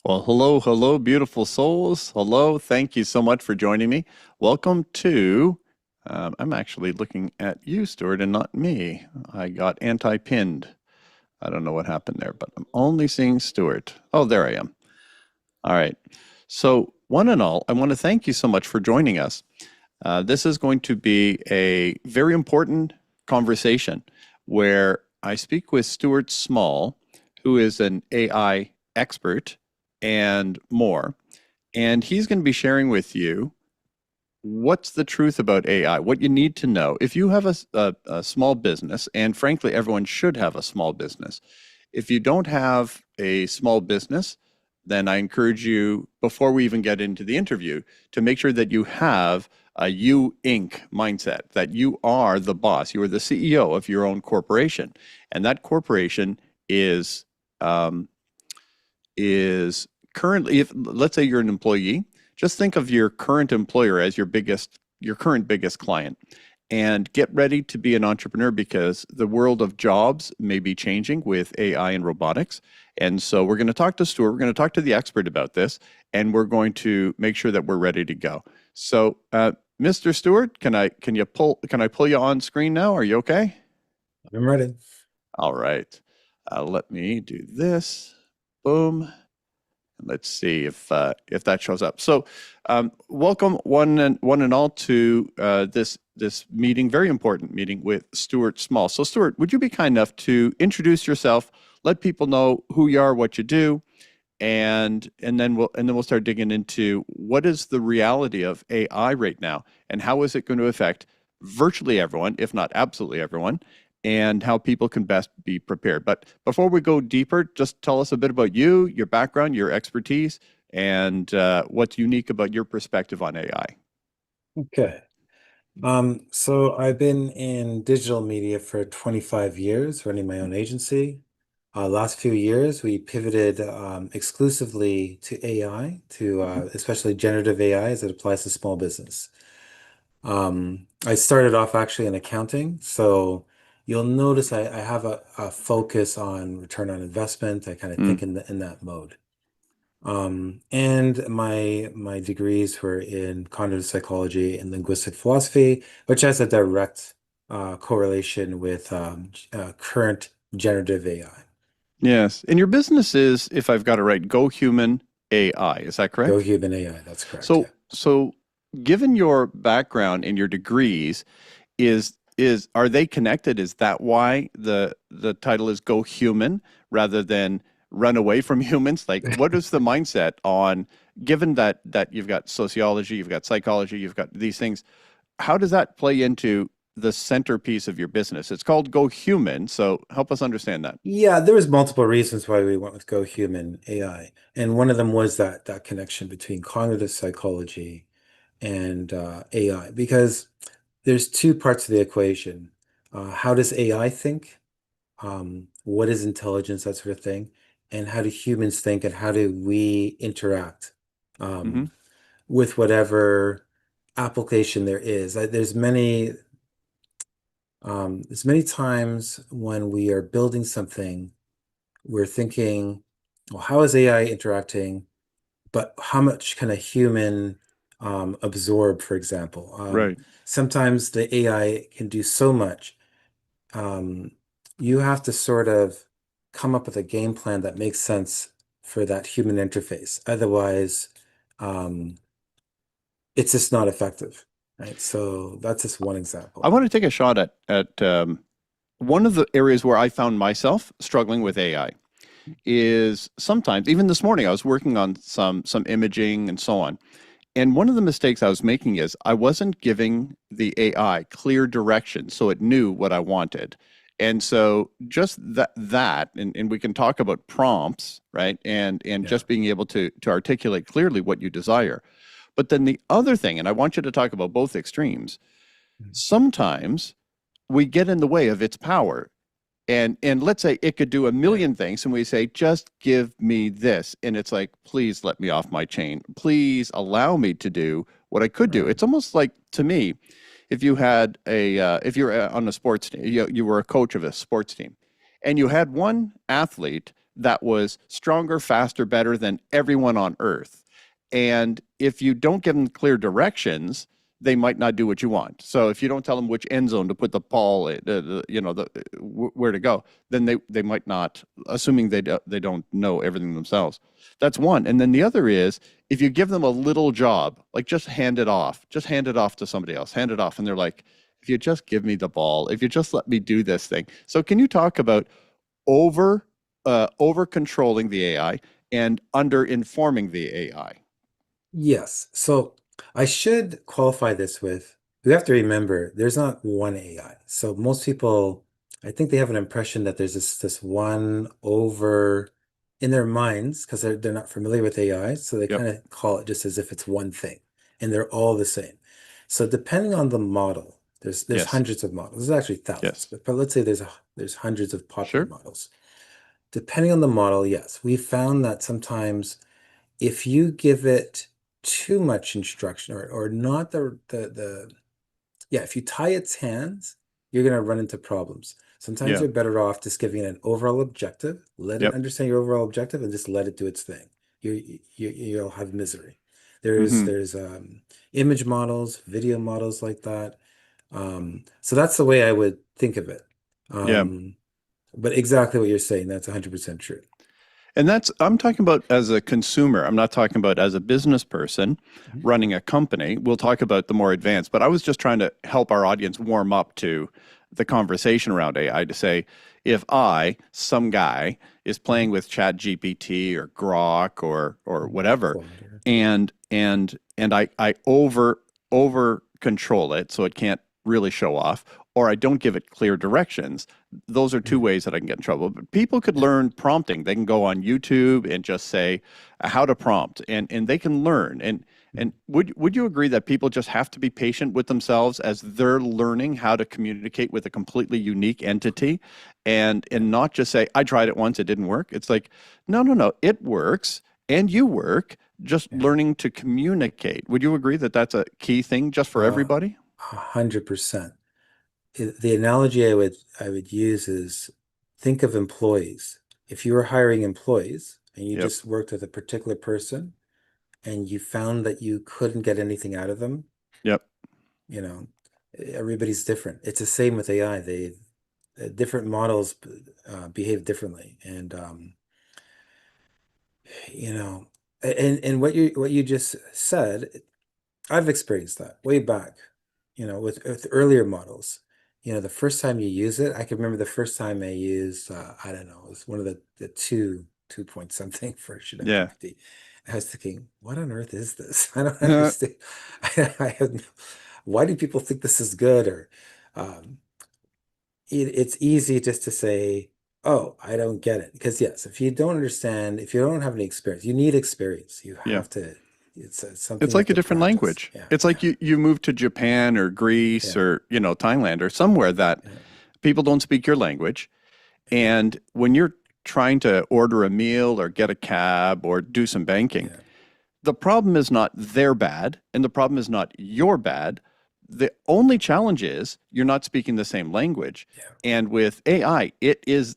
Well, hello, hello, beautiful souls. Hello, thank you so much for joining me. Welcome to, I'm actually looking at you, Stewart, and not me. I got anti-pinned. I don't know what happened there, but I'm only seeing Stewart. Oh, there I am. All right. So, one and all, I want to thank you so much for joining us. This is going to be a very important conversation where I speak with Stewart Small, who is an AI expert and more. And he's going to be sharing with you what's the truth about AI, what you need to know. If you have a small business, and frankly, everyone should have a small business. If you don't have a small business, then I encourage you, before we even get into the interview, to make sure that you have a you Inc. mindset, that you are the boss, you are the CEO of your own corporation. And that corporation um, is currently, if let's say you're an employee, just think of your current employer as your current biggest client, and get ready to be an entrepreneur because the world of jobs may be changing with AI and robotics. And so we're going to talk to Stuart, we're going to talk to the expert about this, and we're going to make sure that we're ready to go. So, Mr. Stewart, can I pull you on screen now? Are you okay? I'm ready. All right. Let me do this. Boom. Let's see if that shows up. So, welcome one and all to this meeting, very important meeting with Stewart Small. So, Stewart, would you be kind enough to introduce yourself, let people know who you are, what you do, and then we'll start digging into what is the reality of AI right now, and how is it going to affect virtually everyone, if not absolutely everyone, and how people can best be prepared. But before we go deeper, just tell us a bit about you, your background, your expertise, and what's unique about your perspective on AI. Okay. So I've been in digital media for 25 years, running my own agency. Last few years, we pivoted exclusively to AI, to Mhm. especially generative AI as it applies to small business. I started off actually in accounting, so you'll notice I have a focus on return on investment. I kind of Mm. think in that mode. And my degrees were in cognitive psychology and linguistic philosophy, which has a direct correlation with current generative AI. Yes, and your business is, if I've got it right, Go Human AI. Is that Go correct? human AI, that's correct, yeah. So, given your background and your degrees, is are they connected? Is that why the title is Go Human rather than Run Away from Humans? Like, what is the mindset on, given that you've got sociology, you've got psychology, you've got these things, how does that play into the centerpiece of your business? It's called Go Human, so help us understand that. Yeah, there was multiple reasons why we went with Go Human AI, and one of them was that connection between cognitive psychology and AI, because there's two parts of the equation. How does AI think? What is intelligence, that sort of thing, and how do humans think, and how do we interact Hmm. um, with whatever application there is. There's many times when we are building something, we're thinking, well, how is AI interacting? But how much can a human absorb, for example? Right. Sometimes the AI can do so much. um, you have to sort of come up with a game plan that makes sense for that human interface. Otherwise, um, it's just not effective, right? So that's just one I example. want to take a shot at one of the areas where I found myself struggling with AI is sometimes, even this morning, I was working on some imaging and so on. And one of the mistakes I was making is I wasn't giving the AI clear direction so it knew what I wanted. And so just and we can talk about prompts, right? And Yeah. just being able to articulate clearly what you desire. But then the other thing, and I want you to talk about both extremes, sometimes we get in the way of its power. And let's say it could do a Yeah. million things, and we say, just give me this. And it's like, please let me off my chain. Please allow me to do what I could do. Right. It's almost like, to me, if you're on a sports team, you were a coach of a sports team, and you had one athlete that was stronger, faster, better than everyone on Earth. And if you don't give them clear directions, they might not do what you want. So if you don't tell them which end zone to put the ball, where to go, then they might not, assuming they don't know everything themselves. That's one. And then the other is if you give them a little job, like just hand it off to somebody else, hand it off, and they're like, if you just give me the ball, if you just let me do this thing. So can you talk about over over controlling the AI and under informing the AI? Yes. So I should qualify this with, we have to remember there's not one AI. So most people, I think they have an impression that there's this one over in their minds because they're not familiar with AI. So they Yep. kind of call it just as if it's one thing and they're all the same. So depending on the model, there's Yes. hundreds of models. There's actually thousands, Yes. but let's say there's hundreds of popular Sure. models. Depending on the model, yes, we found that sometimes if you give it too much instruction or not yeah, if you tie its hands, you're going to run into problems. Sometimes Yeah. you're better off just giving it an overall objective, let it Yep. understand your overall objective, and just let it do its thing. You'll have misery. There's Mm-hmm. there's image models, video models like that. So that's the way I would think of it. Yeah. But exactly what you're saying, that's 100% true. And that's, I'm talking about as a consumer. I'm not talking about as a business person Mhm. running a company. We'll talk about the more advanced, but I was just trying to help our audience warm up to the conversation around AI to say, if some guy, is playing Mhm. with Chat GPT or Grok or Mhm. whatever, Claude. and I over control it so it can't really show off, or I don't give it clear directions, those are two Mhm. ways that I can get in trouble. But people could learn prompting. They can go on YouTube and just say how to prompt, and they can learn. And Mhm. would you agree that people just have to be patient with themselves as they're learning how to communicate with a completely unique entity, Yeah. and not just say I tried it once, it didn't work. It's like no, it works and you work. Just Yeah. learning to communicate. Would you agree that that's a key thing just for Uh, everybody? 100%. The analogy I would use is think of employees. If you were hiring employees and you Yep. just worked with a particular person and you found that you couldn't get anything out of them, Yep. you know, everybody's different. It's the same with AI. Different models behave differently, and you know, and what you just said, I've experienced that way back, with earlier models. The first time you use it, I can remember the first time I used, I don't know, it was one of the two point something version of Yeah. GPT. I was thinking, what on earth is this? I don't understand. I have no, why do people think this is good? Or um, it's easy just to say, oh, I don't get it. Because yes, if you don't understand, if you don't have any experience, you need experience. You Yeah. have to, it's something It's you have like a to different practice. language. Yeah, It's like yeah, you move to Japan or Greece yeah, or, Thailand or somewhere that yeah, people don't speak your language. yeah, And when you're trying to order a meal or get a cab or do some banking, yeah, the problem is not their bad and the problem is not your bad. The only challenge is you're not speaking the same language. yeah, And with AI, it is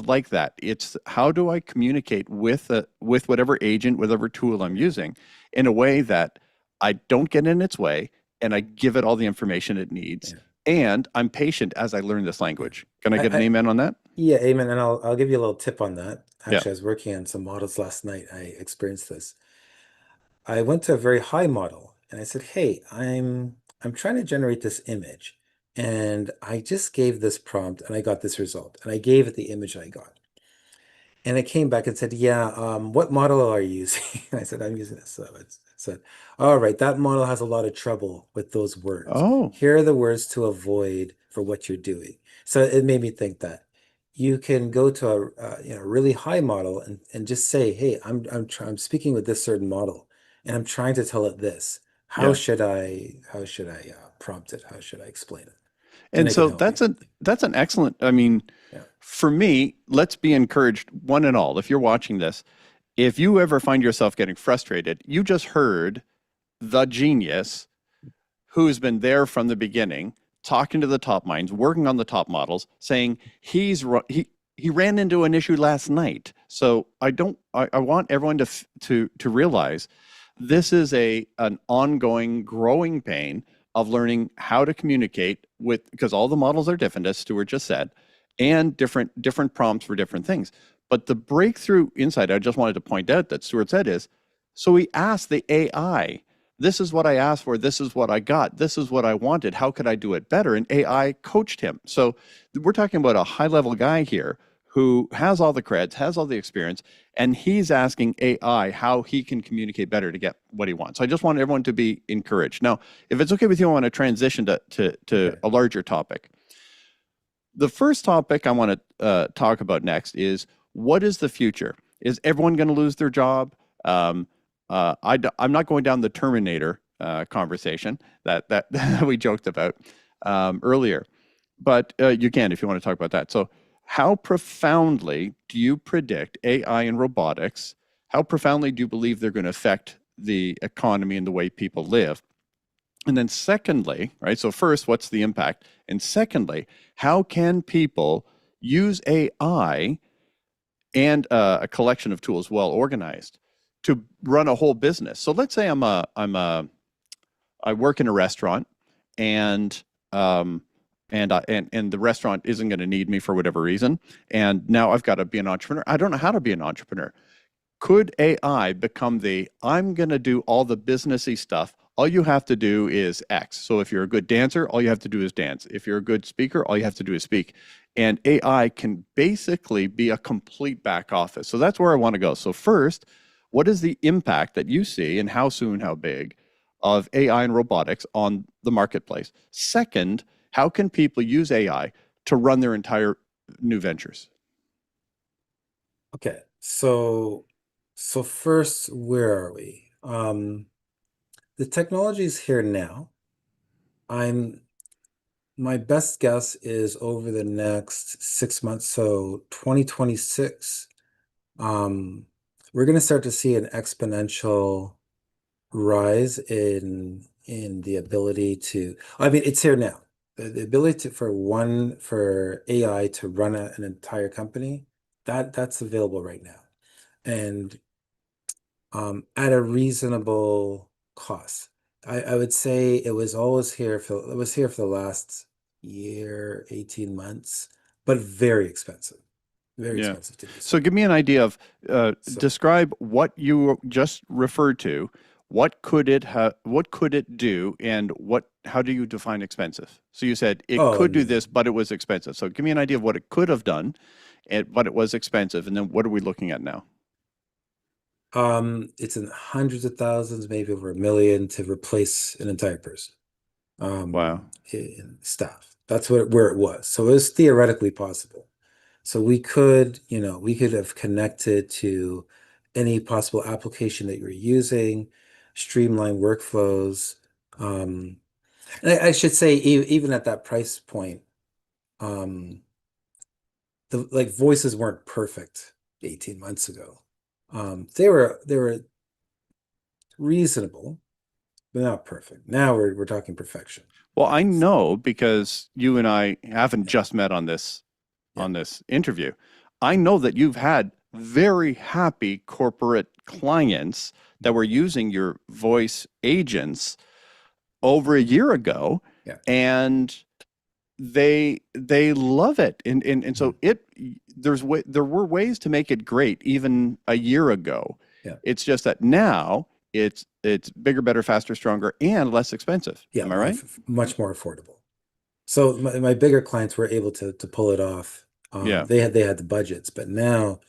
like that. It's how do I communicate with whatever agent, whatever tool I'm yeah, using in a way that I don't get in its way and I give it all the information it needs. yeah, And I'm patient as I learn this yeah. language. Can I get an I amen on that? yeah, amen. And I'll give you a little tip on that. Yeah. Actually, I was working on some models last night. I experienced this. I went to a very high model and I said, "Hey, I'm trying to generate this image." And I just gave this prompt and I got this result. And I gave it the image I got. And it came back and said, "Yeah, what model are you using?" I said, "I'm using this." So it said, "All right, that model has a lot of trouble with those words. Oh, Here are the words to avoid for what you're doing." So it made me think that you can go to a really high model and just say, "Hey, I'm speaking with this certain model, and I'm trying to tell it this. How yeah. should I prompt it? How should I explain it?" And And it can so help you. that's an excellent, I mean, Yeah, for me, let's be encouraged, one and all. If you're watching this, if you ever find yourself getting frustrated, you just heard the genius who's been there from the beginning, talking to the top minds, working on the top models, saying he he ran into an issue last night. So I want everyone to realize this is an ongoing growing pain of learning how to communicate with, because all the models are different, as Stewart just said, and different prompts for different things. But the breakthrough insight I just wanted to point out that Stewart said is, so we asked the AI, this is what I asked for, this is what I got, this is what I wanted, how could I do it better? And AI coached him. So we're talking about a high level guy here who has all the creds, has all the experience, and he's asking AI how he can communicate better to get what he wants. So I just want everyone to be encouraged. Now, if it's okay with you, I want to transition to Okay. a larger topic. The first topic I want to talk about next is, what is the future? Is everyone going to lose their job? I'm not going down the Terminator conversation that we joked about earlier, but you can if you want to talk about that. So, how profoundly do you predict AI and robotics? How profoundly do you believe they're going to affect the economy and the way people live? And then, secondly, right? So, first, what's the impact? And secondly, how can people use AI and a collection of tools well organized to run a whole business? So, let's say I work in a restaurant, and and the restaurant isn't going to need me for whatever reason, and now I've got to be an entrepreneur. I don't know how to be an entrepreneur. Could AI become the, I'm going to do all the businessy stuff? All you have to do is X. So if you're a good dancer, all you have to do is dance. If you're a good speaker, all you have to do is speak. And AI can basically be a complete back office. So that's where I want to go. So first, what is the impact that you see, and how soon, how big, of AI and robotics on the marketplace? Second, how can people use AI to run their entire new ventures? Okay. So first, where are we? The technology is here now. I'm My best guess is over the next 6 months, so 2026, we're going to start to see an exponential rise in the ability to, I mean, it's here now. The ability for AI to run an entire company, that's available right now. And at a reasonable cost. I would say it was here for the last year, 18 months, but very Yeah. expensive to do so. So give me an idea of, So, describe what you just referred to. What could it do, and how do you define expensive? So you said it oh, I could do this, mean, but it was expensive. So give me an idea of what it could have done, but it was expensive. And then what are we looking at now? it's in hundreds of thousands, maybe over 1 million to replace an entire person, Wow. in staff. That's where it was. So it was theoretically possible. So we could have connected to any possible application that you're using, streamline workflows. Um, and I should say, even at that price point, um, the like voices weren't perfect 18 months ago. They were reasonable, but not perfect. Now we're talking perfection. Well, I So know because you and I haven't yeah, just met yeah. on this interview. I know that you've had very happy corporate clients that were using your voice agents over a year ago, Yeah. and they love it. And Mhm. so there were ways to make it great even a year ago. Yeah. It's just that now it's bigger, better, faster, stronger, and less expensive. Yeah. Am I right? Much more affordable. So my bigger clients were able to pull it off. Yeah. They had the budgets, but now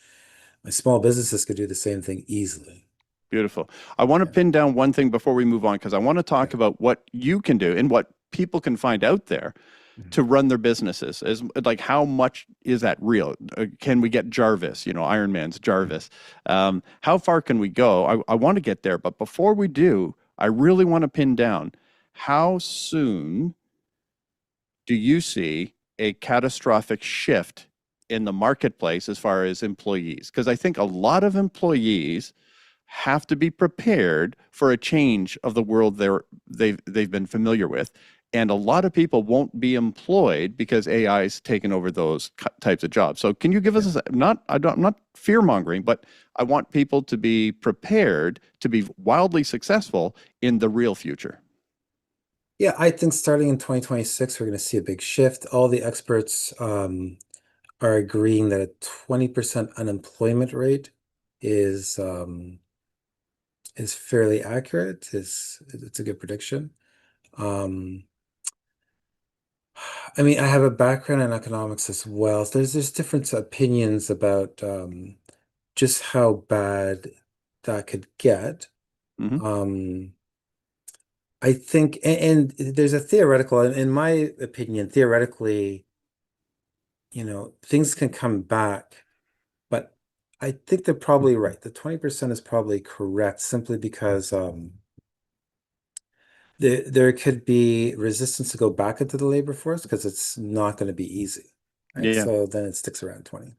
my small businesses could do the same thing easily. Beautiful. I want to Yeah. pin down one thing before we move on, because I want to talk Okay. about what you can do and what people can find out there Mhm. to run their businesses. Is like, how much is that real? Can we get Jarvis? Iron Man's Mhm. Jarvis. How far can we go? I want to get there, but before we do, I really want to pin down, how soon do you see a catastrophic shift in the marketplace as far as employees? Because I think a lot of employees have to be prepared for a change of the world they've been familiar with. And a lot of people won't be employed because AI is taking over those types of jobs. So can you give Yeah. us I'm not fear mongering, but I want people to be prepared to be wildly successful in the real future. Yeah, I think starting in 2026, we're going to see a big shift. All the experts are agreeing that a 20% unemployment rate is um, is fairly accurate. It's a good prediction. Um, I mean, I have a background in economics as well. So there's different opinions about just how bad that could get. Hmm. Um, I think, and there's a theoretical, in my opinion, theoretically, things can come back, but I think they're probably right. The 20% is probably correct simply because there could be resistance to go back into the labor force because it's not going to be easy, right? Yeah. So then it sticks around 20.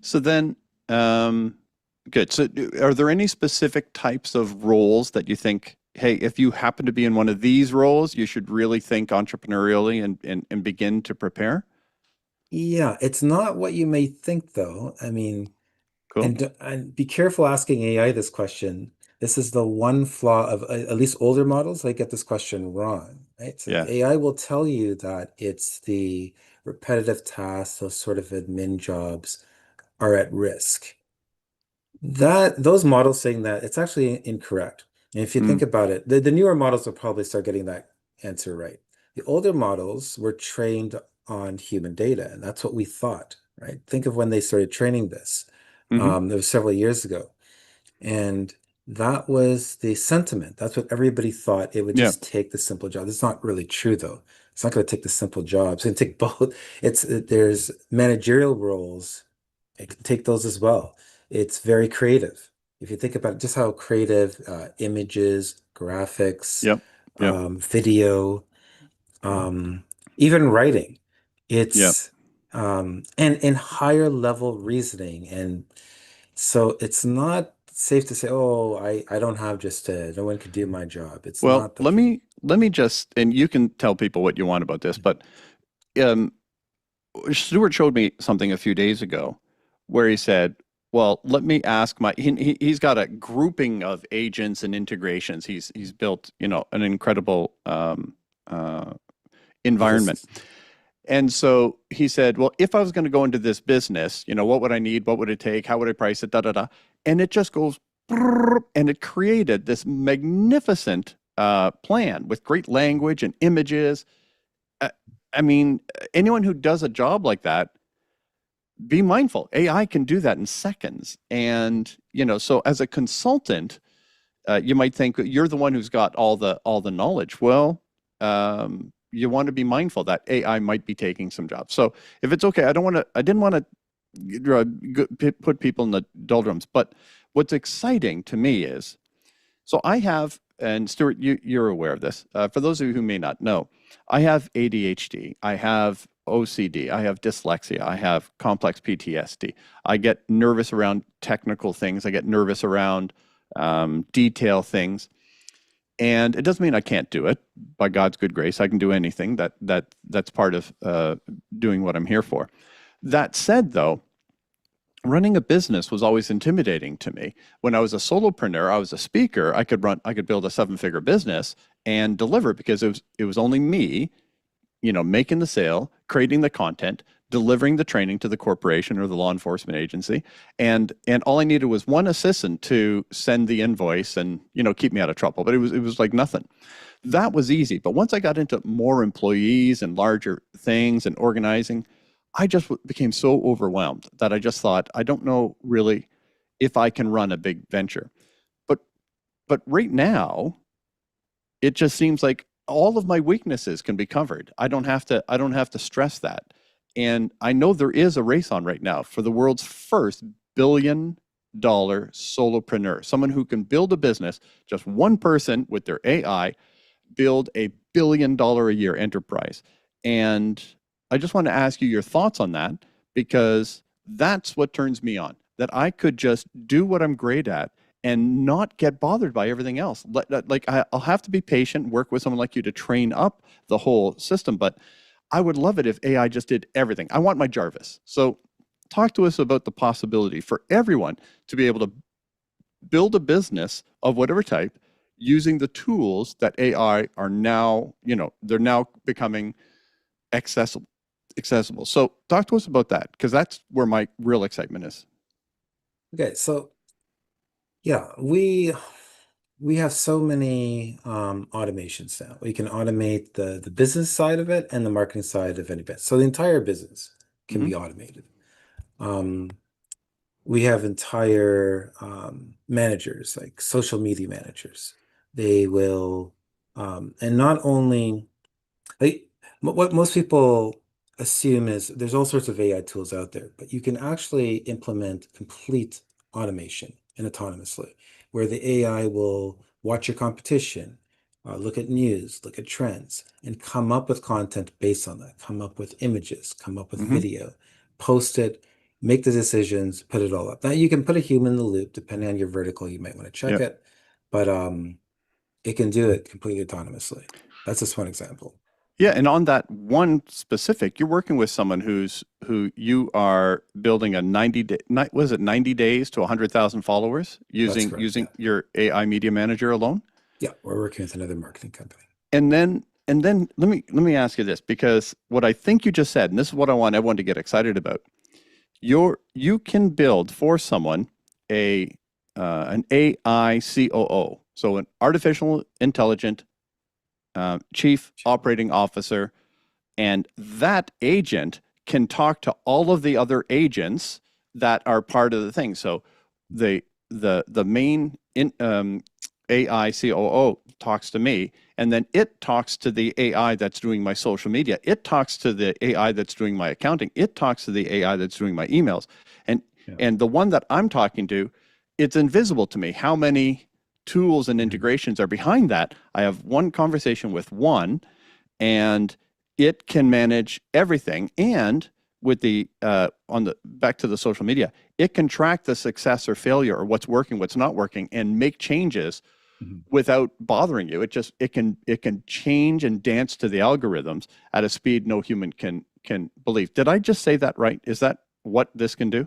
So then, um, good. So, are there any specific types of roles that you think, hey, if you happen to be in one of these roles, you should really think entrepreneurially and begin to prepare? Yeah, it's not what you may think, though. I mean, Cool. and be careful asking AI this question. This is the one flaw of at least older models. They get this question wrong, right? So Yeah. AI will tell you that it's the repetitive tasks, those sort of admin jobs are at risk. That those models saying that it's actually incorrect. And if you think Mm, about it, the newer models will probably start getting that answer right. The older models were trained on human data, and that's what we thought, right? Think of when they started training this. hmm. It was several years ago. And that was the sentiment. That's what everybody thought. It would Yeah. just take the simple job. It's not really true, though. It's not going to take the simple jobs. It's going to take both. There's managerial roles. It can take those as well. It's very creative. If you think about just how creative images, graphics, Yep. Yep. video, um, even writing, Yep. it's and higher level reasoning and so it's not safe to say, oh, I don't have just no one could do my job. It's Well, not the case. let me just, and you can tell people what you want about this, but um, Stewart showed me something a few days ago where he said, well, let me ask he's got a grouping of agents and integrations. He's built, an incredible uh, environment. Ecosystem. And so he said, well, if I was going to go into this business, what would I need? What would it take? How would I price it? Da, da, da. And it just goes, and it created this magnificent plan with great language and images. I, I mean, anyone who does a job like that, be mindful. AI can do that in seconds. And, so as a consultant, you might think you're the one who's got all the knowledge. Well, you want to be mindful that AI might be taking some jobs. So if it's okay, I didn't want to put people in the doldrums. But what's exciting to me is, so I have, and Stuart, you're aware of this. For those of you who may not know, I have ADHD, I have OCD, I have dyslexia, I have complex PTSD. I get nervous around technical things. I get nervous around detail things, and it doesn't mean I can't do it. By God's good grace, I can do anything. That's part of doing what I'm here for. That said, though, running a business was always intimidating to me. When I was a solopreneur, I was a speaker. I could build a seven-figure business and deliver because it was only me, making the sale, creating the content, delivering the training to the corporation or the law enforcement agency, and all I needed was one assistant to send the invoice and keep me out of trouble. But it was like nothing. That was easy. But once I got into more employees and larger things and organizing, I just became so overwhelmed that I just thought, I don't know really if I can run a big venture. But right now, it just seems like all of my weaknesses can be covered. I don't have to stress that. And I know there is a race on right now for the world's first $1 billion solopreneur, someone who can build a business, just one person with their AI, build a $1 billion a year enterprise. And I just want to ask you your thoughts on that because that's what turns me on. That I could just do what I'm great at and not get bothered by everything else. Like I'll have to be patient, work with someone like you to train up the whole system, but I would love it if AI just did everything. I want my Jarvis. So talk to us about the possibility for everyone to be able to build a business of whatever type using the tools that AI are now, they're now becoming accessible. So talk to us about that, because that's where my real excitement is. Okay, so yeah, we have so many automations now. We can automate the business side of it and the marketing side of any business. So the entire business can Hmm. be automated. Um, we have entire managers, like social media managers. They will, and not only like what most people assume is there's all sorts of AI tools out there, but you can actually implement complete automation and autonomously, where the AI will watch your competition, look at news, look at trends, and come up with content based on that, come up with images, come up with Hmm. video, post it, make the decisions, put it all up. Now you can put a human in the loop, depending on your vertical, you might want to check Yeah. it, but it can do it completely autonomously. That's just one example. Yeah, and on that one specific, you're working with someone who you are building a 90 days to 100,000 followers That's using correct. using Yeah. your AI media manager alone. Yeah. We're working with another marketing company. And then let me ask you this, because what I think you just said, and this is what I want everyone to get excited about. You can build for someone a an AI COO, so an artificial intelligent chief operating officer, and that agent can talk to all of the other agents that are part of the thing. So the the main AI COO talks to me, and then it talks to the AI that's doing my social media. It talks to the AI that's doing my accounting. It talks to the AI that's doing my emails. And Yeah. and the one that I'm talking to, it's invisible to me how many tools and Mhm. integrations are behind that. I have one conversation with one, and it can manage everything. And with the on the back to the social media, it can track the success or failure, or what's working, what's not working, and make changes Mhm. without bothering you. It can change and dance to the algorithms at a speed no human can believe. Did I just say that right? Is that what this can do?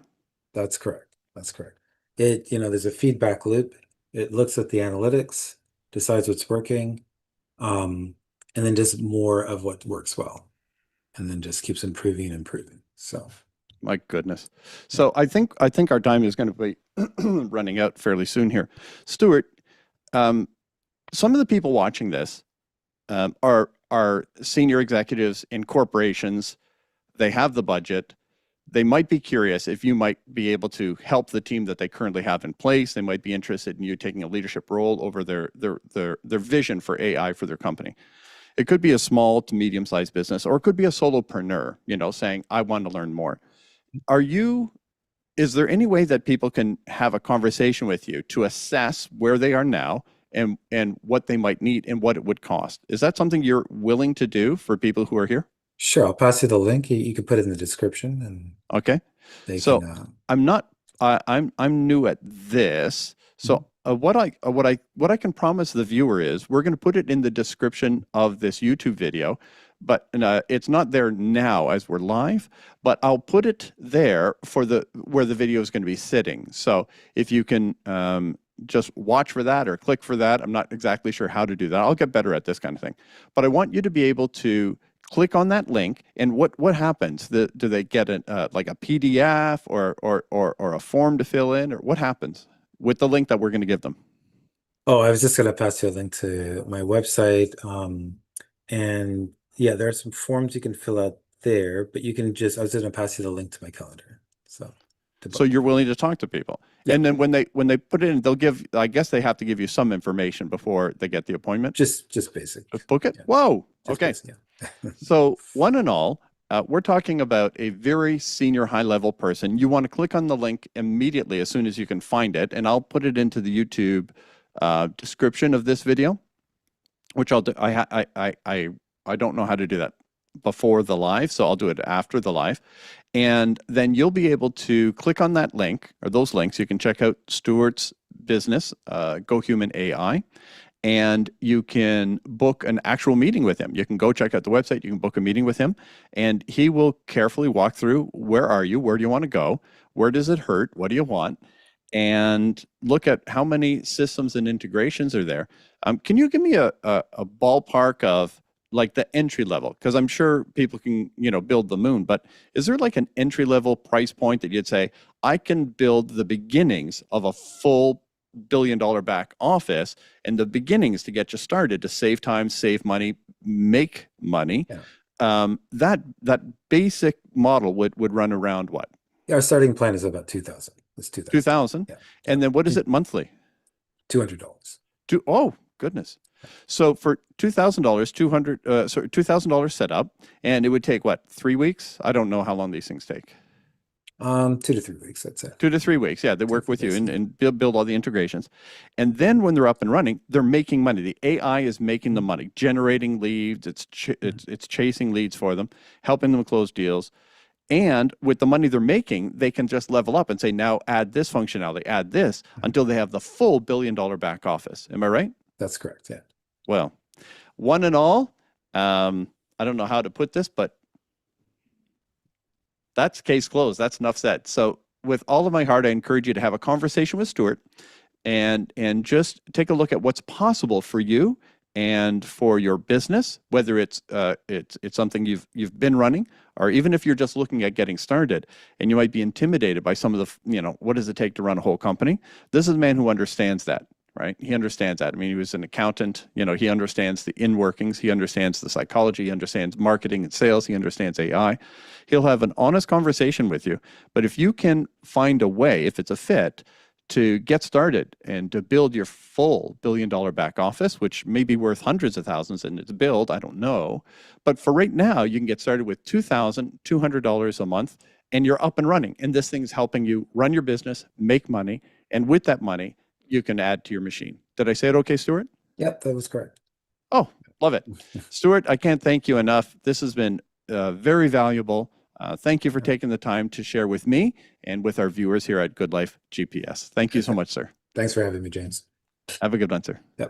That's correct. That's correct. There's a feedback loop. It looks at the analytics, decides what's working, um, and then does more of what works well, and then just keeps improving and improving. So, My goodness. yeah. So I think our time is going to be running out fairly soon here. Stewart, um, some of the people watching this are senior executives in corporations. They have the budget. They might be curious if you might be able to help the team that they currently have in place. They might be interested in you taking a leadership role over their vision for AI for their company. It could be a small to medium sized business, or it could be a solopreneur, saying, I want to learn more. Are you Is there any way that people can have a conversation with you to assess where they are now, and what they might need and what it would cost? Is that something you're willing to do for people who are here? Sure. I'll pass you the link. You can put it in the description, and Okay. they can. So I'm not I'm new at this. Mhm. So what I can promise the viewer is we're going to put it in the description of this YouTube video, but it's not there now as we're live, but I'll put it there for the where the video is going to be sitting. So if you can just watch for that or click for that. I'm not exactly sure how to do that. I'll get better at this kind of thing. But I want you to be able to click on that link, and what happens? Do they get like a PDF or a form to fill in, or what happens with the link that we're going to give them? Oh, I was just going to pass you a link to my website. And yeah, there are some forms you can fill out there, but I was going to pass you the link to my calendar. So to So book. you're willing to talk to people, Yeah, and then when they put it in, they'll give. I guess they have to give you some information before they get the appointment. just basic. Just book it. Yeah, Whoa. just Okay. basic. Yeah. So, one and all, we're talking about a very senior high level person. You want to click on the link immediately as soon as you can find it, and I'll put it into the YouTube description of this video, which I'll do. I don't know how to do that before the live, so I'll do it after the live. And then you'll be able to click on that link or those links. You can check out Stewart's business, Go Human AI, and you can book an actual meeting with him. You can go check out the website, you can book a meeting with him, and he will carefully walk through, where are you, where do you want to go, where does it hurt, what do you want, and look at how many systems and integrations are there. Can you give me a ballpark of like the entry level? Because I'm sure people can, build the moon, but is there like an entry level price point that you'd say, I can build the beginnings of a full $1 billion back office and the beginnings to get you started, to save time, save money, make money? Yeah. That basic model would run around what? Yeah, our starting plan is about 2,000. It's 2,000. 2000. Yeah. And then what is it monthly? $200. Oh, goodness. So for $2,000, $2,000 setup, and it would take what, 3 weeks? I don't know how long these things take. 2 to 3 weeks, that's it. 2 to 3 weeks. Yeah, they work with you and build all the integrations. And then when they're up and running, they're making money. The AI is making the money, generating leads. It's chasing leads for them, helping them close deals. And with the money they're making, they can just level up and say, now add this functionality, add this, until they have the full $1 billion back office. Am I right? That's correct, yeah. Well, one and all, I don't know how to put this, but that's case closed. That's enough said. So with all of my heart, I encourage you to have a conversation with Stewart and just take a look at what's possible for you and for your business, whether it's something you've been running, or even if you're just looking at getting started and you might be intimidated by some of the, what does it take to run a whole company? This is a man who understands that, right? He understands that. I mean, he was an accountant, he understands the in workings, he understands the psychology, he understands marketing and sales, he understands AI. He'll have an honest conversation with you. But if you can find a way, if it's a fit, to get started and to build your full $1 billion back office, which may be worth hundreds of thousands and it's build, I don't know. But for right now, you can get started with $2,200 a month and you're up and running. And this thing's helping you run your business, make money. And with that money, you can add to your machine. Did I say it okay, Stewart? Yep, that was correct. Oh, love it. Stewart, I can't thank you enough. This has been very valuable. Thank you for taking the time to share with me and with our viewers here at Good Life GPS. Thank you so much, sir. Thanks for having me, James. Have a good one, sir. Yep.